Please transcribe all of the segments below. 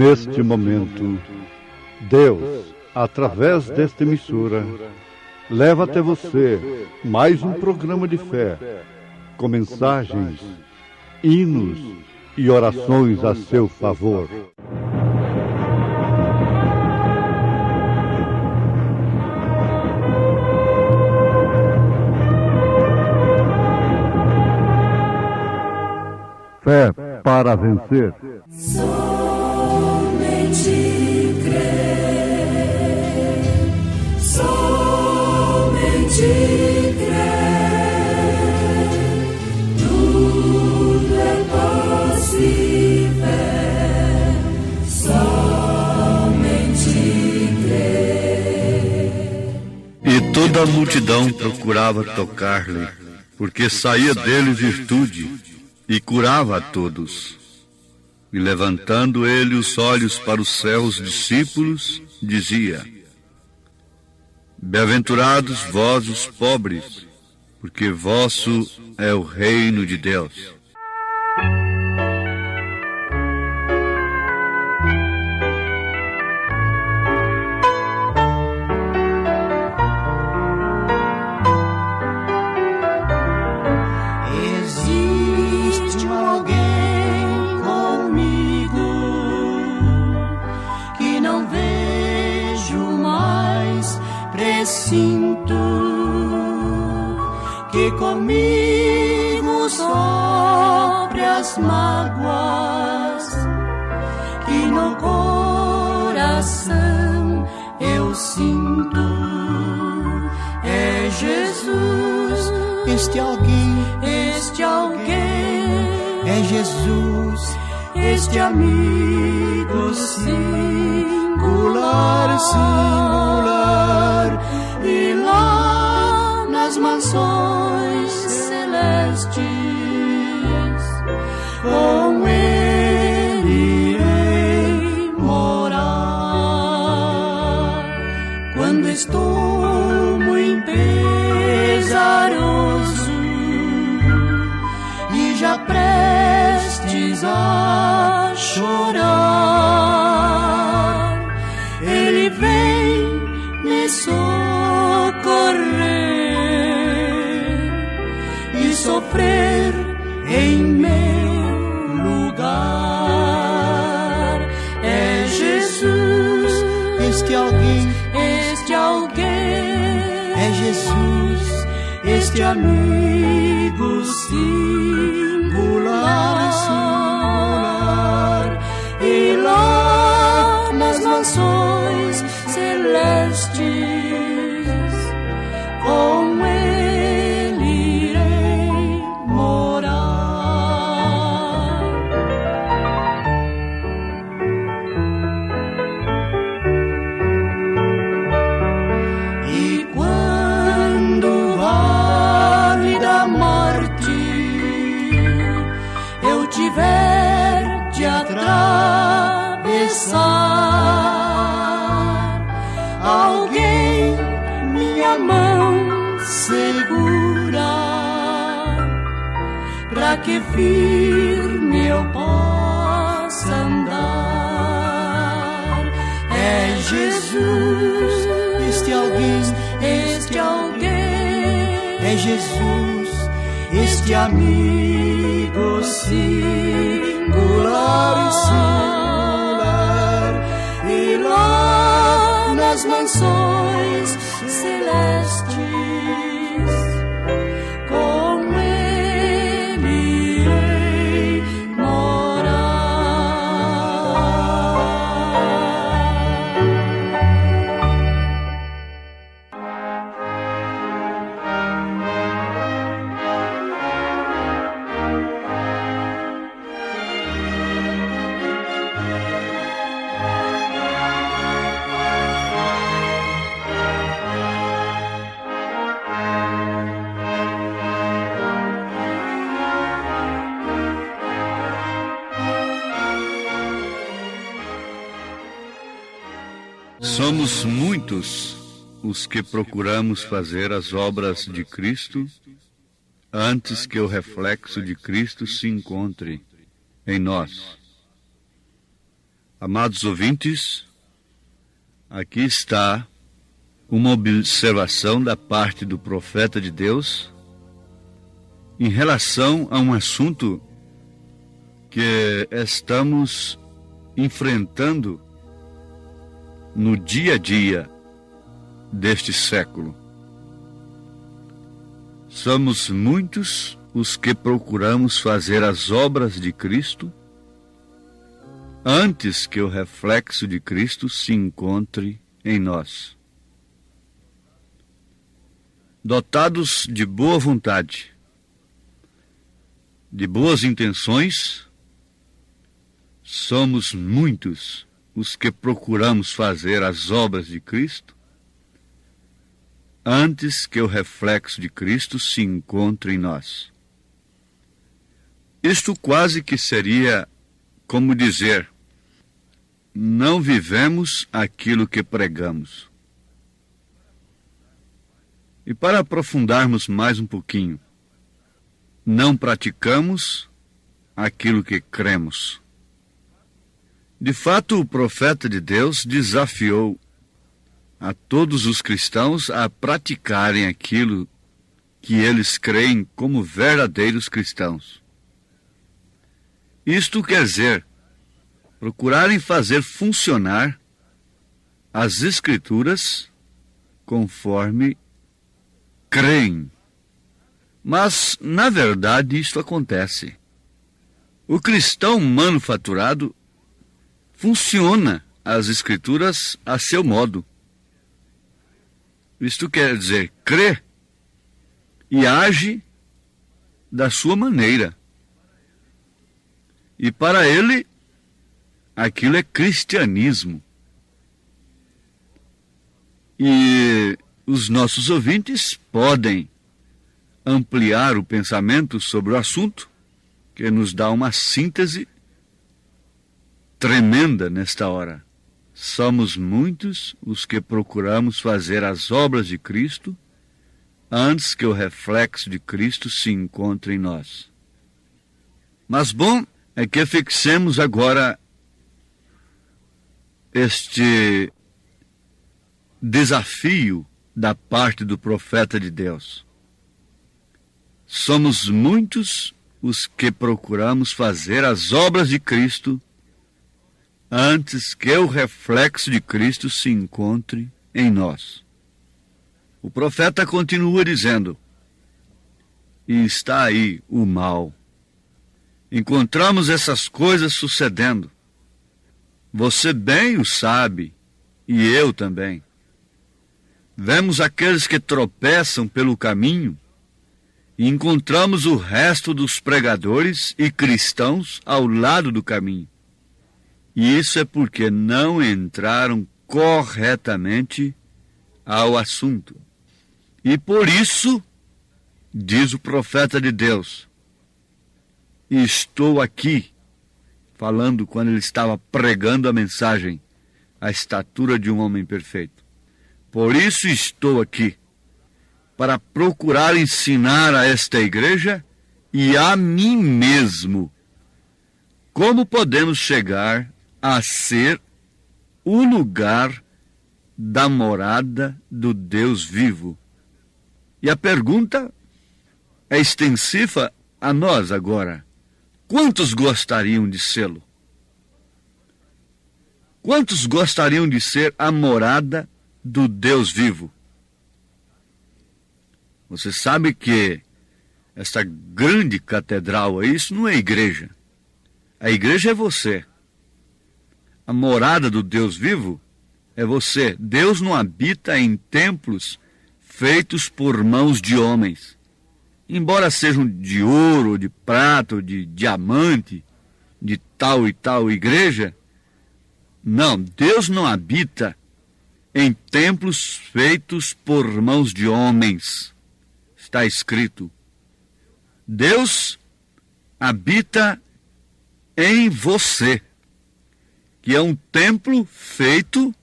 neste momento, Deus, através desta emissora, leva até você mais um programa de fé, com mensagens, hinos e orações a seu favor. Fé para vencer. Somente crer, somente crer, tudo é possível, somente crer. E toda a multidão procurava tocar-lhe, porque saía dele virtude, e curava a todos. E levantando ele os olhos para os céus discípulos, dizia: Bem-aventurados vós os pobres, porque vosso é o reino de Deus. Sinto que comigo sofre as mágoas, que no coração eu sinto. É Jesus, este alguém, é Jesus, este amigo singular, e lá nas mansões celestes com ele irei morar. Quando estou muito pesaroso e já prestes a chorar, ele vem me socorrer e sofrer em meu lugar. É Jesus, este alguém, é Jesus, este amigo singular, e lá nas mansões celestes com ele irei morar. E quando o vale da morte eu tiver de atravessar, alguém minha mão segura, pra que firme eu possa andar. É Jesus, este alguém, é Jesus, este amigo singular, e lá nas mansões celestes com ele irei Somos muitos os que procuramos fazer as obras de Cristo antes que o reflexo de Cristo se encontre em nós. Amados ouvintes, aqui está uma observação da parte do profeta de Deus em relação a um assunto que estamos enfrentando no dia a dia deste século. Somos muitos os que procuramos fazer as obras de Cristo antes que o reflexo de Cristo se encontre em nós. Dotados de boa vontade, de boas intenções, somos muitos os que procuramos fazer as obras de Cristo antes que o reflexo de Cristo se encontre em nós. Isto quase que seria como dizer: não vivemos aquilo que pregamos. E para aprofundarmos mais um pouquinho, não praticamos aquilo que cremos. De fato, o profeta de Deus desafiou a todos os cristãos a praticarem aquilo que eles creem como verdadeiros cristãos. Isto quer dizer, procurarem fazer funcionar as Escrituras conforme creem. Mas, na verdade, isto acontece. O cristão manufaturado funciona as Escrituras a seu modo. Isto quer dizer, crê e age da sua maneira. E para ele, aquilo é cristianismo. E os nossos ouvintes podem ampliar o pensamento sobre o assunto, que nos dá uma síntese tremenda nesta hora. Somos muitos os que procuramos fazer as obras de Cristo antes que o reflexo de Cristo se encontre em nós. Mas bom é que fixemos agora este desafio da parte do profeta de Deus. Somos muitos os que procuramos fazer as obras de Cristo antes que o reflexo de Cristo se encontre em nós. O profeta continua dizendo: e está aí o mal. Encontramos essas coisas sucedendo. Você bem o sabe, e eu também. Vemos aqueles que tropeçam pelo caminho e encontramos o resto dos pregadores e cristãos ao lado do caminho. E isso é porque não entraram corretamente ao assunto. E por isso, diz o profeta de Deus, estou aqui, falando quando ele estava pregando a mensagem, a estatura de um homem perfeito. Por isso estou aqui, para procurar ensinar a esta igreja e a mim mesmo como podemos chegar a ser o lugar da morada do Deus vivo. E a pergunta é extensiva a nós agora. Quantos gostariam de sê-lo? Quantos gostariam de ser a morada do Deus vivo? Você sabe que essa grande catedral, isso não é igreja. A igreja é você. A morada do Deus vivo é você. Deus não habita em templos feitos por mãos de homens. Embora sejam de ouro, de prata, de diamante, de tal e tal igreja, não, Deus não habita em templos feitos por mãos de homens. Está escrito. Deus habita em você, que é um templo feito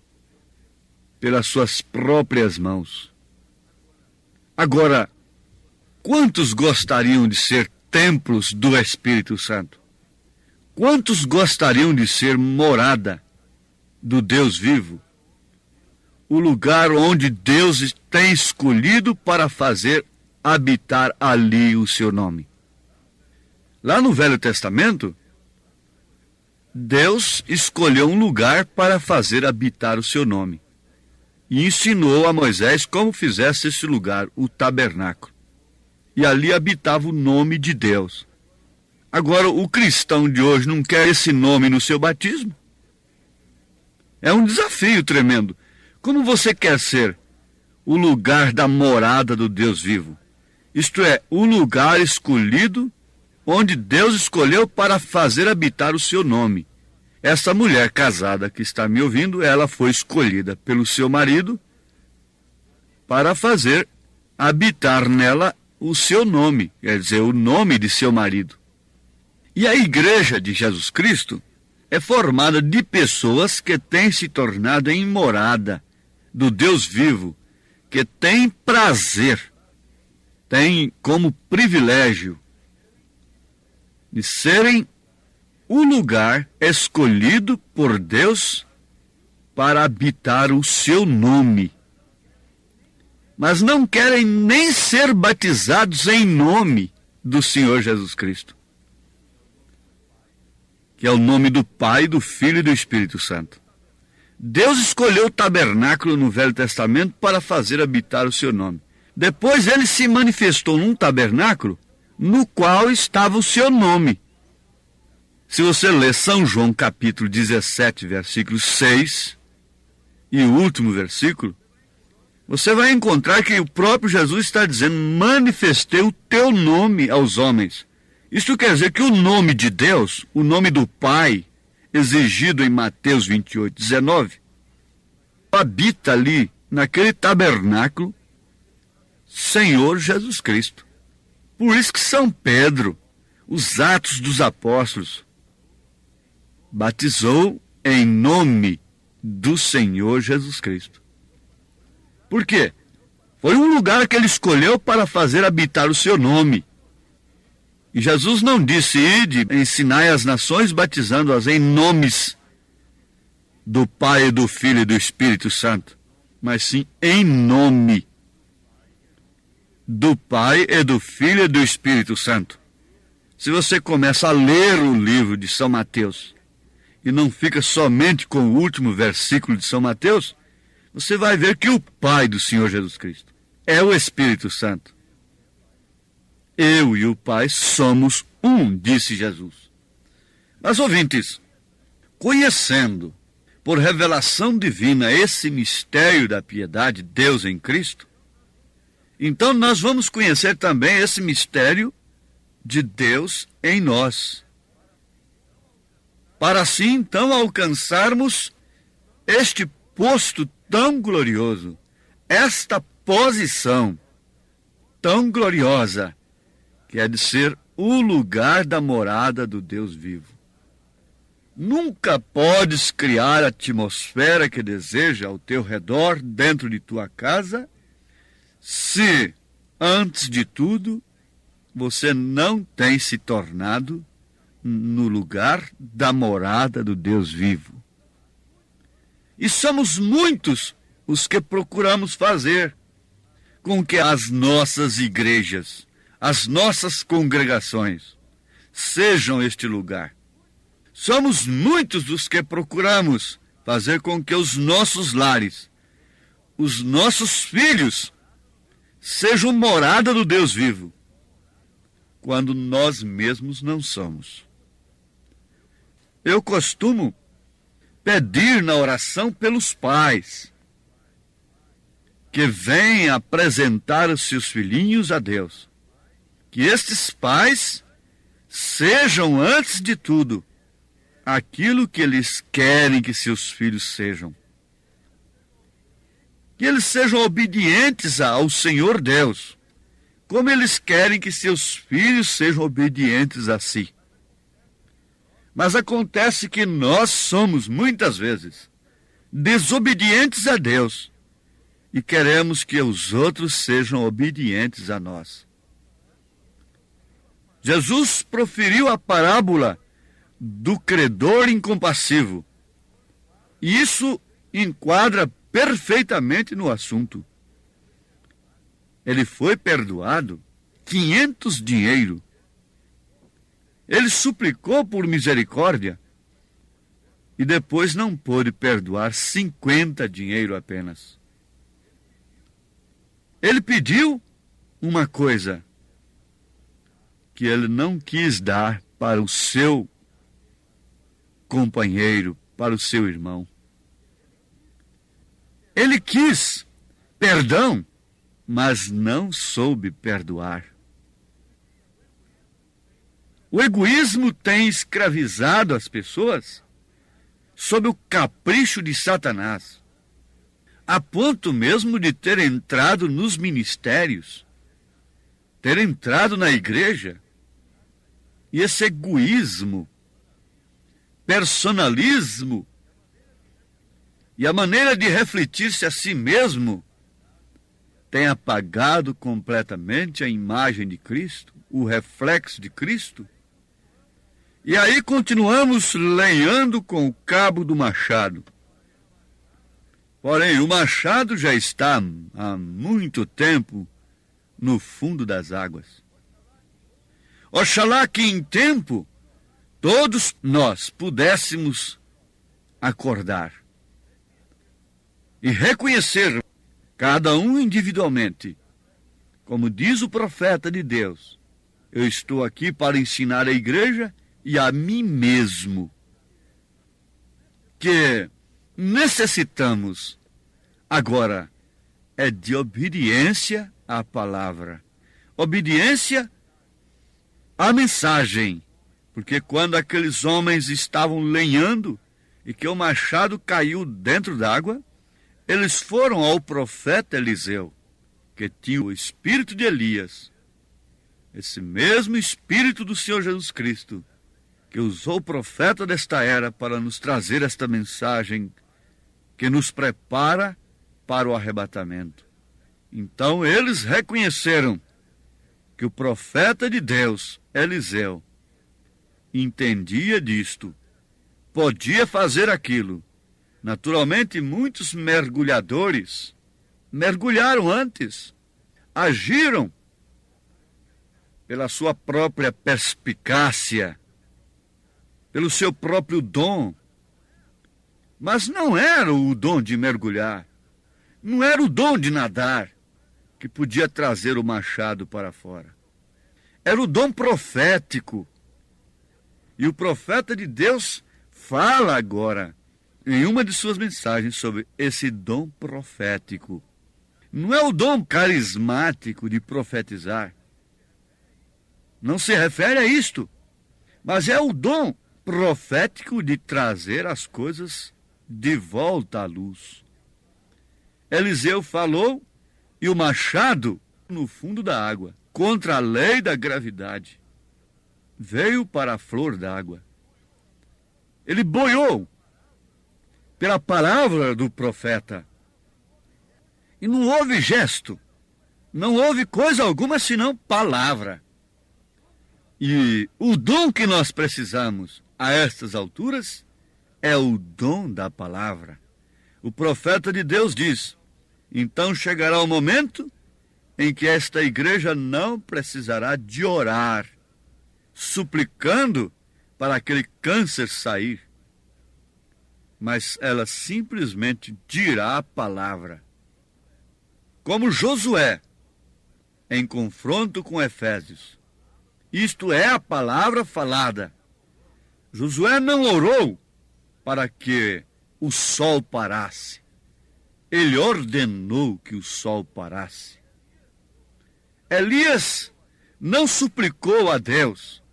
pelas suas próprias mãos. Agora, quantos gostariam de ser templos do Espírito Santo? Quantos gostariam de ser morada do Deus vivo, o lugar onde Deus tem escolhido para fazer habitar ali o seu nome. Lá no Velho Testamento, Deus escolheu um lugar para fazer habitar o seu nome e ensinou a Moisés como fizesse esse lugar, o tabernáculo. E ali habitava o nome de Deus. Agora, o cristão de hoje não quer esse nome no seu batismo? É um desafio tremendo. Como você quer ser o lugar da morada do Deus vivo? Isto é, o lugar escolhido onde Deus escolheu para fazer habitar o seu nome. Essa mulher casada que está me ouvindo, ela foi escolhida pelo seu marido para fazer habitar nela o seu nome, quer dizer, o nome de seu marido. E a igreja de Jesus Cristo é formada de pessoas que têm se tornado em morada do Deus vivo, que têm prazer, têm como privilégio de serem o lugar escolhido por Deus para habitar o seu nome. Mas não querem nem ser batizados em nome do Senhor Jesus Cristo, que é o nome do Pai, do Filho e do Espírito Santo. Deus escolheu o tabernáculo no Velho Testamento para fazer habitar o seu nome. Depois ele se manifestou num tabernáculo no qual estava o seu nome. Se você ler São João capítulo 17, versículo 6, e o último versículo, você vai encontrar que o próprio Jesus está dizendo: manifestei o teu nome aos homens. Isto quer dizer que o nome de Deus, o nome do Pai, exigido em Mateus 28, 19, habita ali, naquele tabernáculo, Senhor Jesus Cristo. Por isso que São Pedro, os Atos dos Apóstolos, batizou em nome do Senhor Jesus Cristo. Por quê? Foi um lugar que ele escolheu para fazer habitar o seu nome. E Jesus não disse: ide, ensinai as nações, batizando-as em nomes do Pai, do Filho e do Espírito Santo, mas sim em nome do Pai e do Filho e do Espírito Santo. Se você começa a ler o livro de São Mateus e não fica somente com o último versículo de São Mateus, você vai ver que o Pai do Senhor Jesus Cristo é o Espírito Santo. Eu e o Pai somos um, disse Jesus. Mas, ouvintes, conhecendo por revelação divina esse mistério da piedade, Deus em Cristo, então nós vamos conhecer também esse mistério de Deus em nós, para assim então alcançarmos este posto tão glorioso, esta posição tão gloriosa, que é de ser o lugar da morada do Deus vivo. Nunca podes criar a atmosfera que deseja ao teu redor, dentro de tua casa, se, antes de tudo, você não tem se tornado no lugar da morada do Deus vivo. E somos muitos os que procuramos fazer com que as nossas igrejas, as nossas congregações, sejam este lugar. Somos muitos os que procuramos fazer com que os nossos lares, os nossos filhos, sejam morada do Deus vivo, quando nós mesmos não somos. Eu costumo pedir na oração pelos pais que vêm apresentar os seus filhinhos a Deus, que estes pais sejam, antes de tudo, aquilo que eles querem que seus filhos sejam. Que eles sejam obedientes ao Senhor Deus, como eles querem que seus filhos sejam obedientes a si. Mas acontece que nós somos, muitas vezes, desobedientes a Deus e queremos que os outros sejam obedientes a nós. Jesus proferiu a parábola do credor incompassivo Isso enquadra perfeitamente no assunto. Ele foi perdoado 500 dinheiro. Ele suplicou por misericórdia e depois não pôde perdoar 50 dinheiro apenas. Ele pediu uma coisa que ele não quis dar para o seu companheiro, para o seu irmão. Ele quis perdão, mas não soube perdoar. O egoísmo tem escravizado as pessoas sob o capricho de Satanás, a ponto mesmo de ter entrado nos ministérios, ter entrado na igreja. E esse egoísmo, personalismo e a maneira de refletir-se a si mesmo tem apagado completamente a imagem de Cristo, o reflexo de Cristo. E aí continuamos lenhando com o cabo do machado. Porém, o machado já está há muito tempo no fundo das águas. Oxalá que em tempo todos nós pudéssemos acordar e reconhecer cada um individualmente, como diz o profeta de Deus: eu estou aqui para ensinar a igreja e a mim mesmo que necessitamos agora é de obediência à palavra, obediência à mensagem, porque quando aqueles homens estavam lenhando e que o machado caiu dentro d'água, eles foram ao profeta Eliseu, que tinha o espírito de Elias, esse mesmo espírito do Senhor Jesus Cristo, que usou o profeta desta era para nos trazer esta mensagem que nos prepara para o arrebatamento. Então eles reconheceram que o profeta de Deus, Eliseu, entendia disto, podia fazer aquilo. Naturalmente, muitos mergulhadores mergulharam antes, agiram pela sua própria perspicácia, pelo seu próprio dom. Mas não era o dom de mergulhar, não era o dom de nadar que podia trazer o machado para fora. Era o dom profético. E o profeta de Deus fala agora, em uma de suas mensagens, sobre esse dom profético. Não é o dom carismático de profetizar. Não se refere a isto. Mas é o dom profético de trazer as coisas de volta à luz. Eliseu falou e o machado no fundo da água, contra a lei da gravidade, veio para a flor d'água. Ele boiou pela palavra do profeta. E não houve gesto, não houve coisa alguma senão palavra. E o dom que nós precisamos a estas alturas é o dom da palavra. O profeta de Deus diz: então chegará o momento em que esta igreja não precisará de orar, suplicando para aquele câncer sair, mas ela simplesmente dirá a palavra. Como Josué, em confronto com Efésios. Isto é a palavra falada. Josué não orou para que o sol parasse. Ele ordenou que o sol parasse. Elias não suplicou a Deus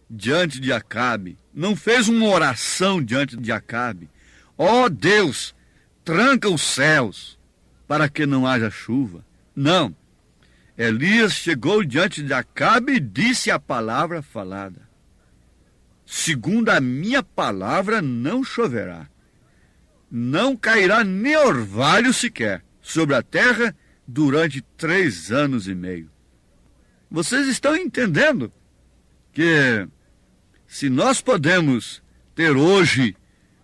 diante de Acabe, não fez uma oração diante de Acabe. Ó Deus, tranca os céus para que não haja chuva. Não. Elias chegou diante de Acabe e disse a palavra falada: segundo a minha palavra não choverá, não cairá nem orvalho sequer sobre a terra durante 3 anos e meio. Vocês estão entendendo que se nós podemos ter hoje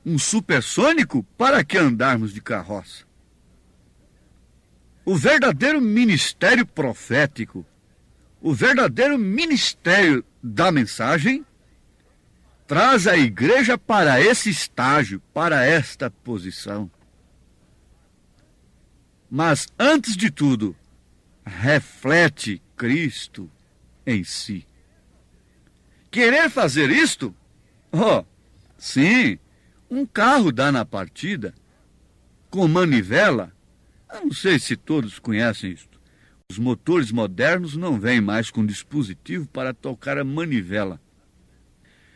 um supersônico, para que andarmos de carroça? O verdadeiro ministério profético, o verdadeiro ministério da mensagem, traz a igreja para esse estágio, para esta posição. Mas, antes de tudo, reflete Cristo em si. Querer fazer isto? Sim, um carro dá na partida, com manivela. Eu não sei se todos conhecem isto. Os motores modernos não vêm mais com dispositivo para tocar a manivela.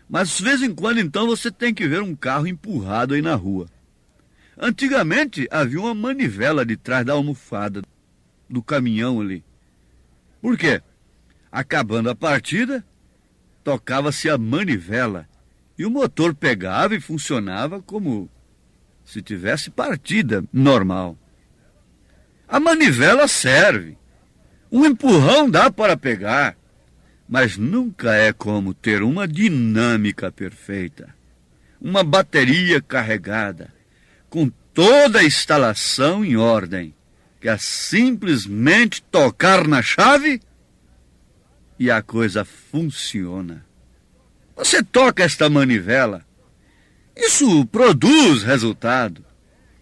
Mas, de vez em quando, então, você tem que ver um carro empurrado aí na rua. Antigamente, havia uma manivela de trás da almofada do caminhão ali. Por quê? Acabando a partida, tocava-se a manivela e o motor pegava e funcionava como se tivesse partida normal. A manivela serve. Um empurrão dá para pegar, mas nunca é como ter uma dinâmica perfeita, uma bateria carregada, com toda a instalação em ordem, que é simplesmente tocar na chave e a coisa funciona. Você toca esta manivela, isso produz resultado,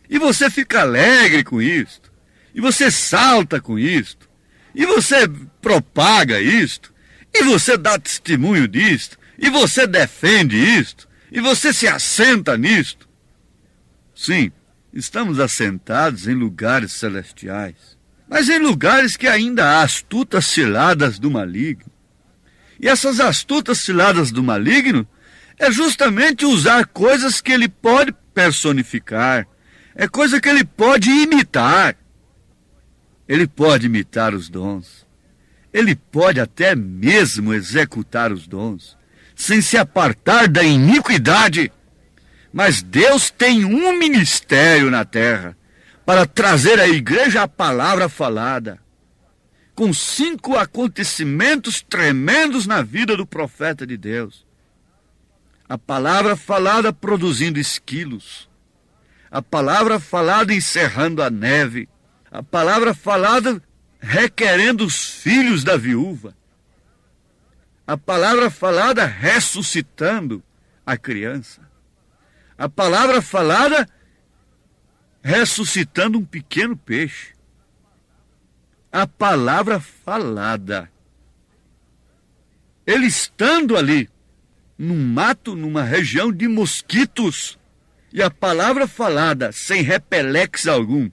e você fica alegre com isto, e você salta com isto, e você propaga isto, e você dá testemunho disto, e você defende isto, e você se assenta nisto. Sim, estamos assentados em lugares celestiais, mas em lugares que ainda há astutas ciladas do maligno. E essas astutas ciladas do maligno é justamente usar coisas que ele pode personificar, é coisa que ele pode imitar. Ele pode imitar os dons. Ele pode até mesmo executar os dons, sem se apartar da iniquidade. Mas Deus tem um ministério na terra para trazer à igreja a palavra falada, com 5 acontecimentos tremendos na vida do profeta de Deus. A palavra falada produzindo esquilos, a palavra falada encerrando a neve, a palavra falada requerendo os filhos da viúva, a palavra falada ressuscitando a criança, a palavra falada ressuscitando um pequeno peixe, a palavra falada. Ele estando ali, num mato, numa região de mosquitos, e a palavra falada, sem repelex algum,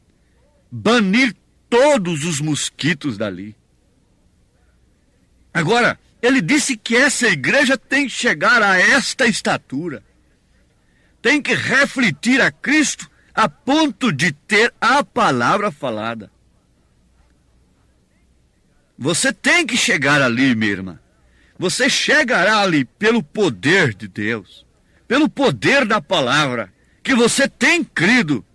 banir todos os mosquitos dali. Agora, ele disse que essa igreja tem que chegar a esta estatura, tem que refletir a Cristo a ponto de ter a palavra falada. Você tem que chegar ali, minha irmã. Você chegará ali pelo poder de Deus, pelo poder da palavra, que você tem crido.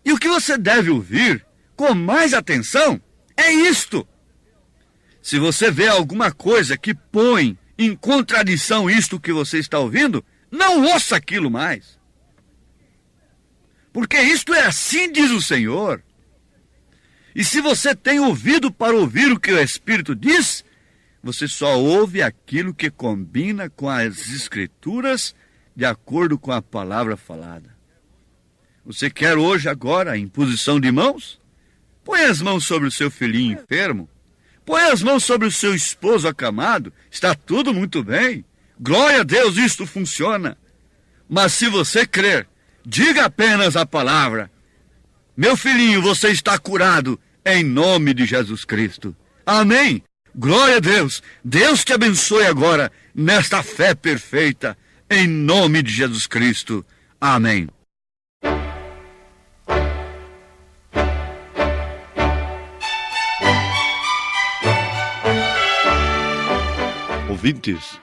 E o que você deve ouvir com mais atenção é isto. Se você vê alguma coisa que põe em contradição isto que você está ouvindo, não ouça aquilo mais. Porque isto é assim, diz o Senhor. E se você tem ouvido para ouvir o que o Espírito diz, você só ouve aquilo que combina com as Escrituras, de acordo com a palavra falada. Você quer hoje, agora, em posição de mãos? Põe as mãos sobre o seu filhinho enfermo. Põe as mãos sobre o seu esposo acamado. Está tudo muito bem. Glória a Deus, isto funciona. Mas se você crer, diga apenas a palavra. Meu filhinho, você está curado em nome de Jesus Cristo. Amém. Glória a Deus. Deus te abençoe agora nesta fé perfeita, em nome de Jesus Cristo. Amém. Ouvintes,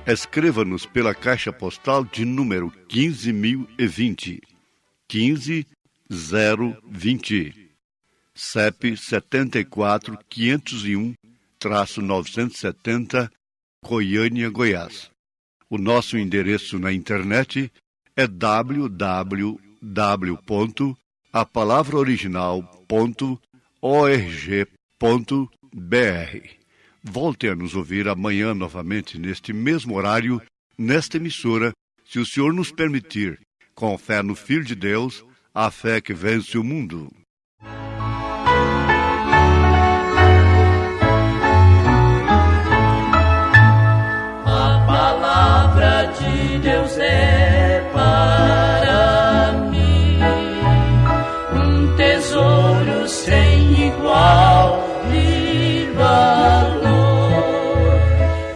escreva-nos pela caixa postal de número 15.020, 15020, CEP 74.501-970, Goiânia, Goiás. O nosso endereço na internet é www.apalavraoriginal.org.br. Volte a nos ouvir amanhã novamente, neste mesmo horário, nesta emissora, se o Senhor nos permitir, com fé no Filho de Deus, a fé que vence o mundo. A palavra de Deus é para mim um tesouro sem igual de valor.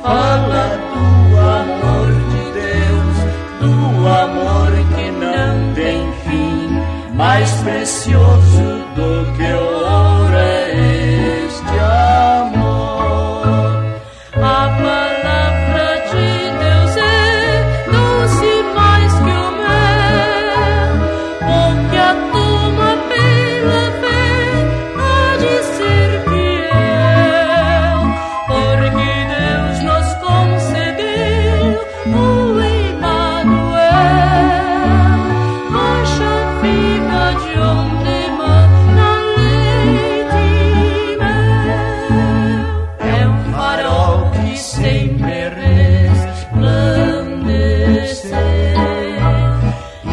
Fala do amor de Deus, do amor que não tem fim, mais precioso do que o ouro é este amor. A palavra de Deus é doce mais que o mel, o que a toma pela fé há de ser fiel, porque Deus nos concedeu o Emmanuel, rocha viva de onde mana leite e mel. É um farol que sempre resplandecer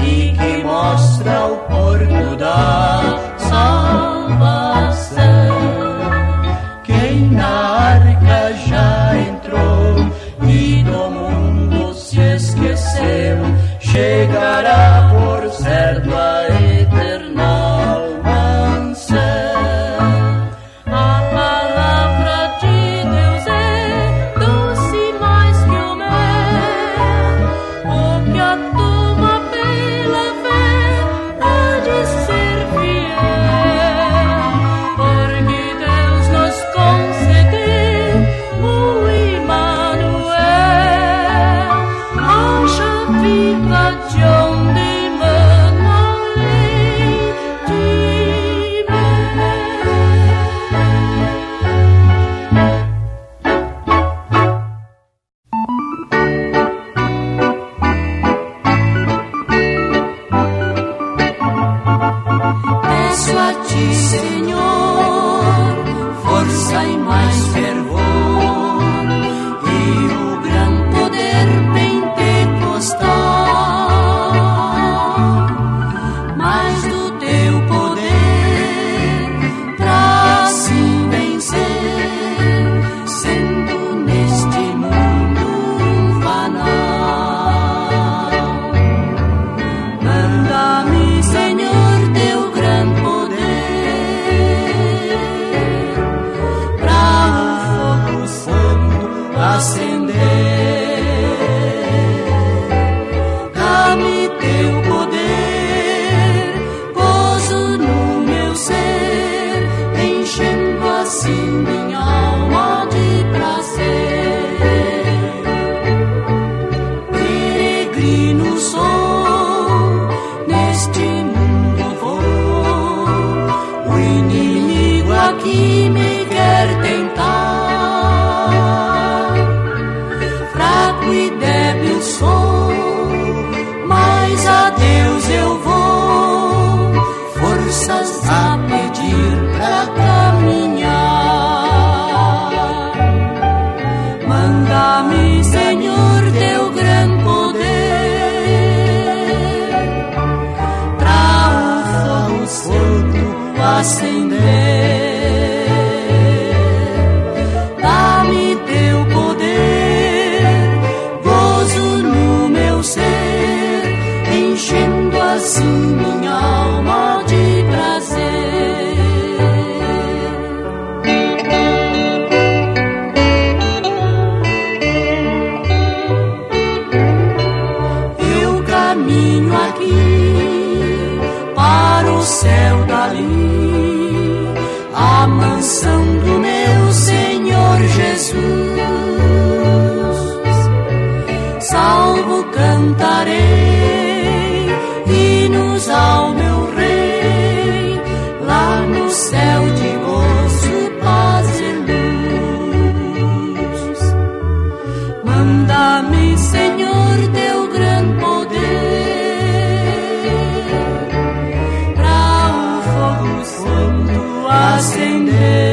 e que mostra o porto da salvação. Quem na arca já entrou e do mundo se esqueceu, chegará por certo a eternal mansão. A palavra de Deus é doce mais que o mel, o que a toma pela fé há de ser fiel, porque Deus nos concedeu o Emmanuel, rocha viva de onde mana leite e peço a ti, Senhor, força e mais fervor, e o gran poder pentecostal, mais do teu poder pra assim vencer, sendo neste mundo um fanal. Manda-me, Senhor, teu gran poder pra o fogo santo acender. Dá-me teu poder, gozo no meu ser, enchendo assim minha alma de prazer. Peregrino sou, neste mundo vou, o inimigo aqui me quer tentar. Fraco e débil sou, mas a Deus eu vou, forças a pedir pra caminhar. Manda-me, Senhor, teu gran poder pra o fogo santo acender. Dá-me teu poder, gozo no meu ser, enchendo assim minha alma de prazer. Eu caminho aqui para o céu dali, a mansão do meu Senhor Jesus. Salvo cantarei hinos ao meu Rei, lá no céu de gozo, paz e luz. Manda-me, Senhor, teu gran poder quando acender